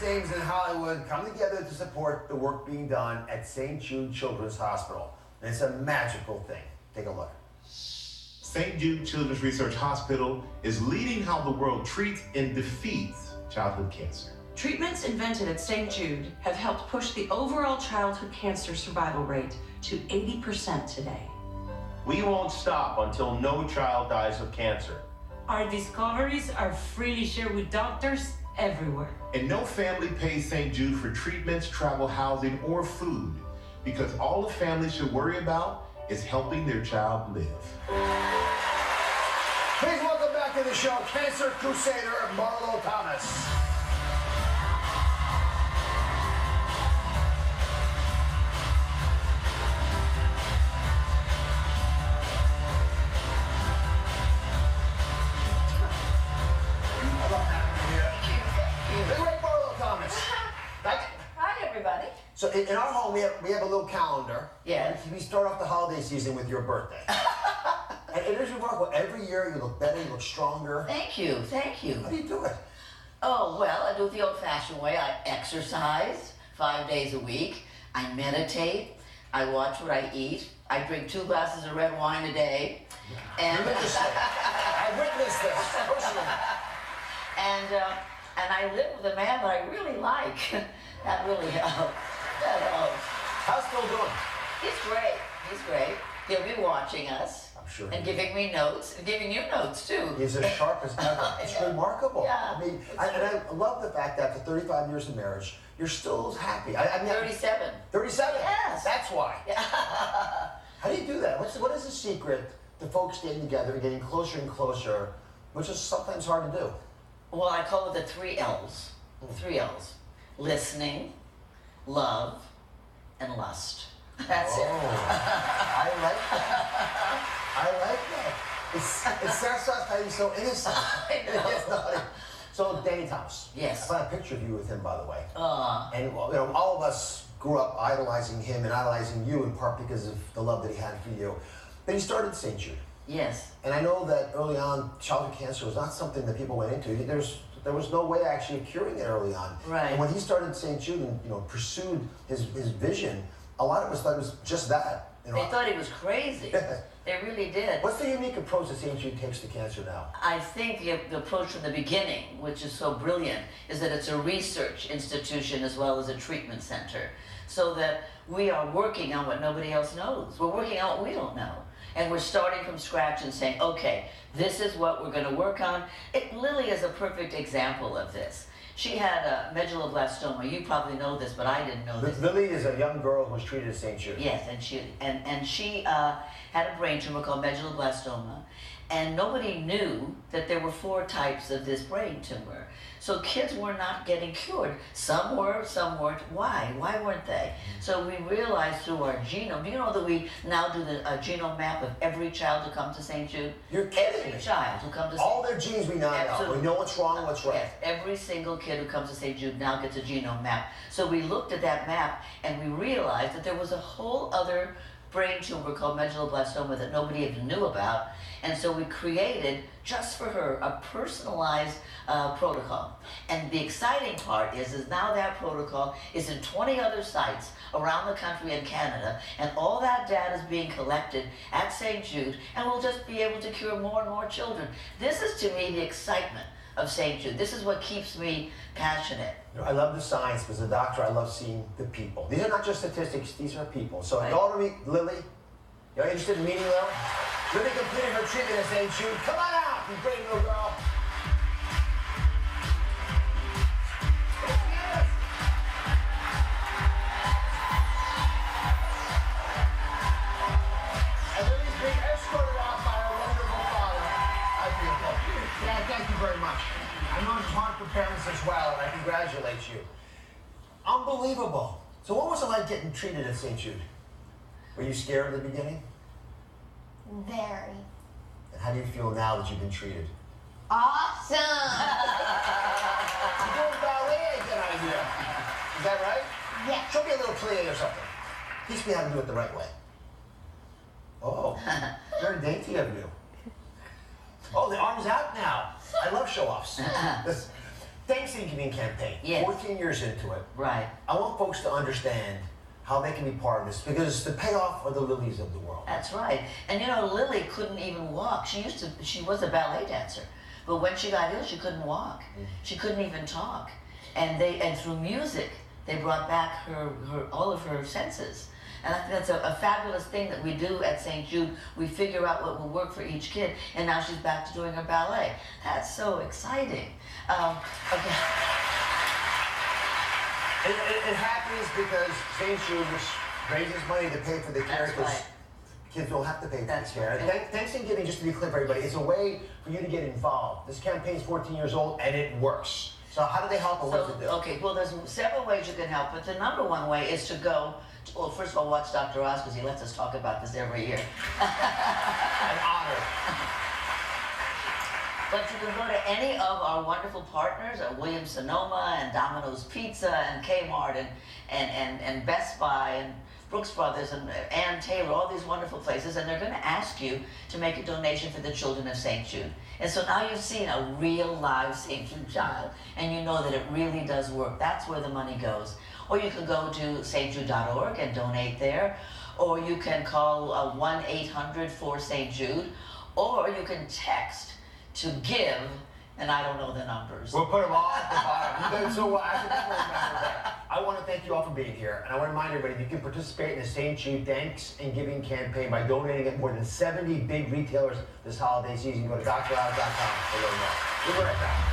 biggest names in Hollywood come together to support the work being done at St. Jude Children's Hospital. And it's a magical thing. Take a look. St. Jude Children's Research Hospital is leading how the world treats and defeats childhood cancer. Treatments invented at St. Jude have helped push the overall childhood cancer survival rate to 80% today. We won't stop until no child dies of cancer. Our discoveries are freely shared with doctors everywhere. And no family pays St. Jude for treatments, travel, housing, or food, because all the family should worry about is helping their child live. Please welcome back to the show, Cancer Crusader Marlo Thomas. So in our home, we have a little calendar. Yeah. We start off the holiday season with your birthday. And it is remarkable. Every year you look better, you look stronger. Thank you, thank you. How do you do it? Oh, well, I do it the old-fashioned way. I exercise 5 days a week. I meditate. I watch what I eat. I drink 2 glasses of red wine a day. And I witnessed this personally. And I live with a man that I really like. That really helps. That helps. How's Phil doing? He's great. He's great. He'll be watching us. I'm sure. And giving me notes, and giving you notes too. He's as sharp as ever. It's remarkable. Yeah. I mean, and I love the fact that after 35 years of marriage, you're still happy. I mean, 37. 37? Yes. That's why. Yeah. How do you do that? What is the secret to folks staying together and getting closer and closer, which is sometimes hard to do? Well, I call it the 3 L's. 3 L's. Listening, love, and lust. That's it. I like that. I like that. It starts off how you're so innocent. I know. It's naughty. So Danny Thomas. Yes. I found a picture of you with him, by the way. And well, you know, all of us grew up idolizing him and idolizing you in part because of the love that he had for you. But he started St. Jude. Yes. And I know that early on, childhood cancer was not something that people went into. There was no way actually of curing it early on. Right. And when he started St. Jude and pursued his vision, a lot of us thought it was just that. They thought he was crazy. They really did. What's the unique approach that St. Jude takes to cancer now? I think the approach from the beginning, which is so brilliant, is that it's a research institution as well as a treatment center. So that we are working on what nobody else knows. We're working on what we don't know. And we're starting from scratch and saying, okay, this is what we're going to work on. Lilly is a perfect example of this. She had a medulloblastoma. You probably know this, but I didn't know this. Lilly is a young girl who was treated at St. Jude. Yes, and she had a brain tumor called medulloblastoma, and nobody knew that there were 4 types of this brain tumor. So kids were not getting cured. Some were, some weren't. Why? Why weren't they? So we realized through our genome. Do you know that we now do a genome map of every child who comes to St. Jude? You're kidding Every me. child who comes to All St. their genes we now know. Absolutely. We know what's wrong and what's right. Yes, every single kid who comes to St. Jude now gets a genome map. So we looked at that map and we realized that there was a whole other brain tumor called medulloblastoma that nobody even knew about. And so we created, just for her, a personalized protocol. And the exciting part is now that protocol is in 20 other sites around the country and Canada, and all that data is being collected at St. Jude, and we'll just be able to cure more and more children. This is, to me, the excitement of St. Jude. This is what keeps me passionate. I love the science because as a doctor, I love seeing the people. These are not just statistics, these are people. So Right. daughter, Lilly, you're interested in meeting Lil? Lilly completed her treatment at St. Jude. Come on out, you great little girl. And Lily's being escorted out by her wonderful father. I feel good. Yeah, thank you very much. I know it's hard for parents as well, and I congratulate you. Unbelievable. So what was it like getting treated at St. Jude? Were you scared at the beginning? Very. And how do you feel now that you've been treated? Awesome! You're doing ballet again, I hear. Is that right? Yeah. Show me a little plie or something. Teach me how to do it the right way. Oh, very dainty of you. Oh, the arm's out now. I love show-offs. Thanksgiving campaign. Yes. 14 years into it. Right. I want folks to understand how they can be part of this because the payoff are the Lillys of the world. That's right. And you know, Lily couldn't even walk. She was a ballet dancer. But when she got ill, she couldn't walk. She couldn't even talk. And through music, they brought back all of her senses. And I think that's a fabulous thing that we do at St. Jude. We figure out what will work for each kid, and now she's back to doing her ballet. That's so exciting. Okay. It happens because St. Jude raises money to pay for the care That's because right. kids don't have to pay for That's the care. right. Thanksgiving, just to be clear for everybody, is a way for you to get involved. This campaign's 14 years old and it works. So how do they help, or what does it do? Okay, well, there's several ways you can help, but the number one way is to go, well, first of all, watch Dr. Oz, because he lets us talk about this every year. An honor. But you can go to any of our wonderful partners, Williams Sonoma and Domino's Pizza and Kmart and Best Buy and Brooks Brothers and Ann Taylor, all these wonderful places, and they're going to ask you to make a donation for the children of St. Jude. And so now you've seen a real live St. Jude child, and you know that it really does work. That's where the money goes. Or you can go to stjude.org and donate there, or you can call 1-800-4-St. or you can text to give, and I don't know the numbers. We'll put them all at the bottom. So I can never remember that. I want to thank you all for being here, and I want to remind everybody you can participate in the St. Jude Thanks and Giving campaign by donating at more than 70 big retailers this holiday season. Go to droz.com to learn more. We'll be right back.